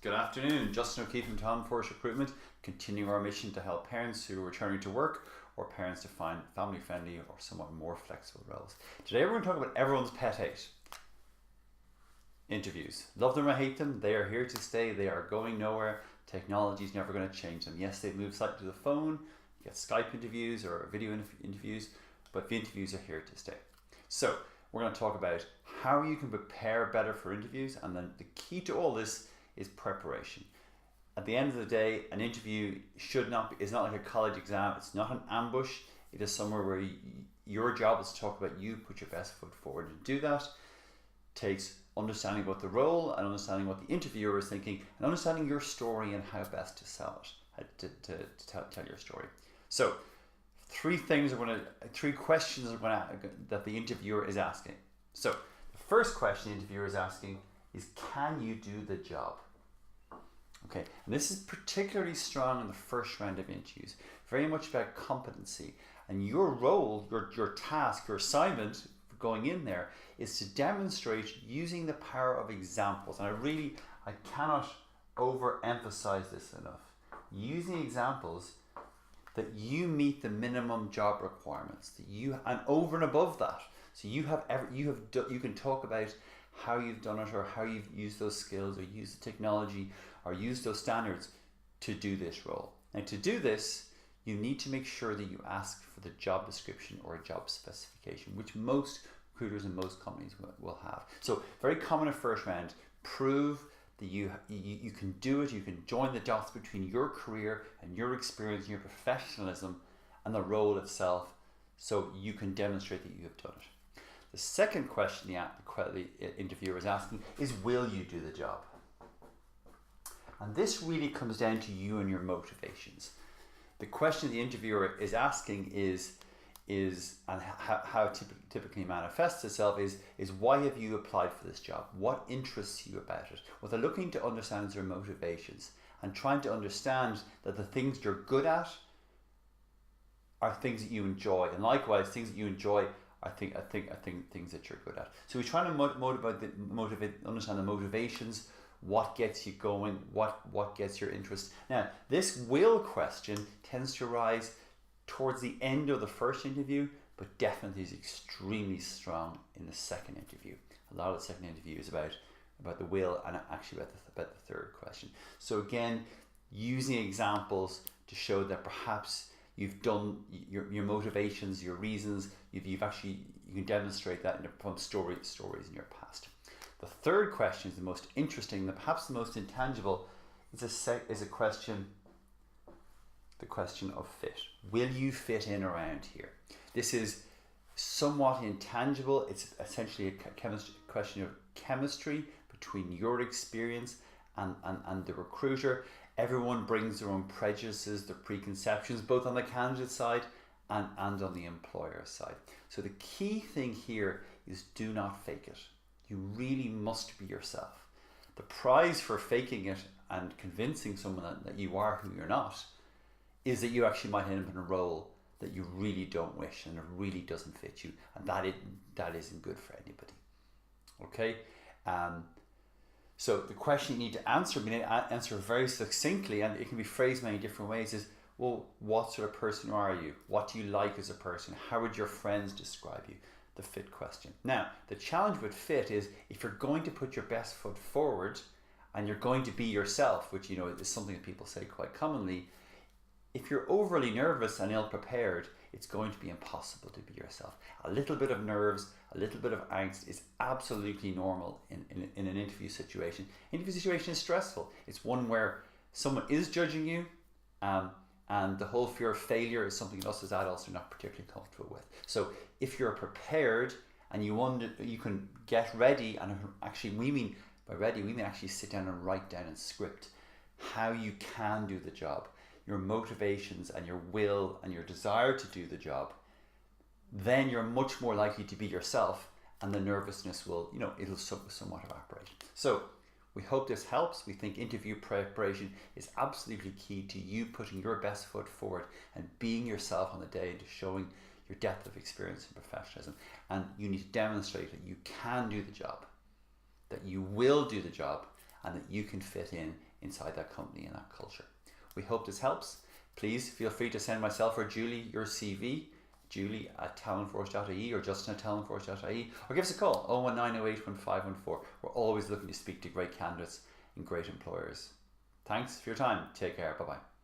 Good afternoon, Justin O'Keefe from Tom Force Recruitment, continuing our mission to help parents who are returning to work or parents to find family-friendly or somewhat more flexible roles. Today we're going to talk about everyone's pet hate. Interviews. Love them or hate them, they are here to stay, they are going nowhere. Technology is never going to change them. Yes, they've moved slightly to the phone, you get Skype interviews or video interviews, but the interviews are here to stay. So we're going to talk about how you can prepare better for interviews, and then the key to all this is preparation. At the end of the day, an interview is not like a college exam. It's not an ambush. It is somewhere where your job is to talk about you, put your best foot forward. And to do that takes understanding about the role and understanding what the interviewer is thinking and understanding your story and how best to sell it, to tell your story. So three questions that the interviewer is asking. So the first question the interviewer is asking is, can you do the job? Okay, and this is particularly strong in the first round of interviews, very much about competency. And your role, your task, your assignment going in there is to demonstrate using the power of examples. And I cannot overemphasize this enough. Using examples that you meet the minimum job requirements, and over and above that. So you can talk about how you've done it, or how you've used those skills, or used the technology, or used those standards to do this role. And to do this, you need to make sure that you ask for the job description or a job specification, which most recruiters and most companies will have. So very common at first round, prove that you can do it, you can join the dots between your career and your experience and your professionalism and the role itself, so you can demonstrate that you have done it. The second question the interviewer is asking is, will you do the job? And this really comes down to you and your motivations. The question the interviewer is asking is and how it typically manifests itself is why have you applied for this job? What interests you about it? What they're looking to understand is your motivations, and trying to understand that the things you're good at are things that you enjoy, and likewise things that you enjoy I think things that you're good at. So we're trying to understand the motivations, what gets you going, what gets your interest. Now, this will question tends to arise towards the end of the first interview, but definitely is extremely strong in the second interview. A lot of the second interview is about the will, and actually about the third question. So again, using examples to show that perhaps you've done your motivations, your reasons. You can demonstrate that from stories in your past. The third question is the most interesting, perhaps the most intangible. Is a question. The question of fit. Will you fit in around here? This is somewhat intangible. It's essentially a question of chemistry between your experience and the recruiter. Everyone brings their own prejudices, their preconceptions, both on the candidate side and on the employer side. So the key thing here is, do not fake it. You really must be yourself. The prize for faking it and convincing someone that you are who you're not is that you actually might end up in a role that you really don't wish, and it really doesn't fit you, and that isn't good for anybody. Okay? So the question you need to answer very succinctly, and it can be phrased many different ways, is, well, what sort of person are you? What do you like as a person? How would your friends describe you? The fit question. Now, the challenge with fit is, if you're going to put your best foot forward and you're going to be yourself, which is something that people say quite commonly, if you're overly nervous and ill-prepared, it's going to be impossible to be yourself. A little bit of nerves, a little bit of angst is absolutely normal in an interview situation. Interview situation is stressful. It's one where someone is judging you, and the whole fear of failure is something us as adults are not particularly comfortable with. So if you're prepared and you can get ready, and actually by ready we mean actually sit down and write down and script how you can do the job, your motivations and your will and your desire to do the job, then you're much more likely to be yourself, and the nervousness it'll somewhat evaporate. So we hope this helps. We think interview preparation is absolutely key to you putting your best foot forward and being yourself on the day, and to showing your depth of experience and professionalism. And you need to demonstrate that you can do the job, that you will do the job, and that you can fit in inside that company and that culture. We hope this helps. Please feel free to send myself or Julie your CV, julie@talentforce.ie or justin@talentforce.ie, or give us a call, 01908 We're always looking to speak to great candidates and great employers. Thanks for your time. Take care. Bye-bye.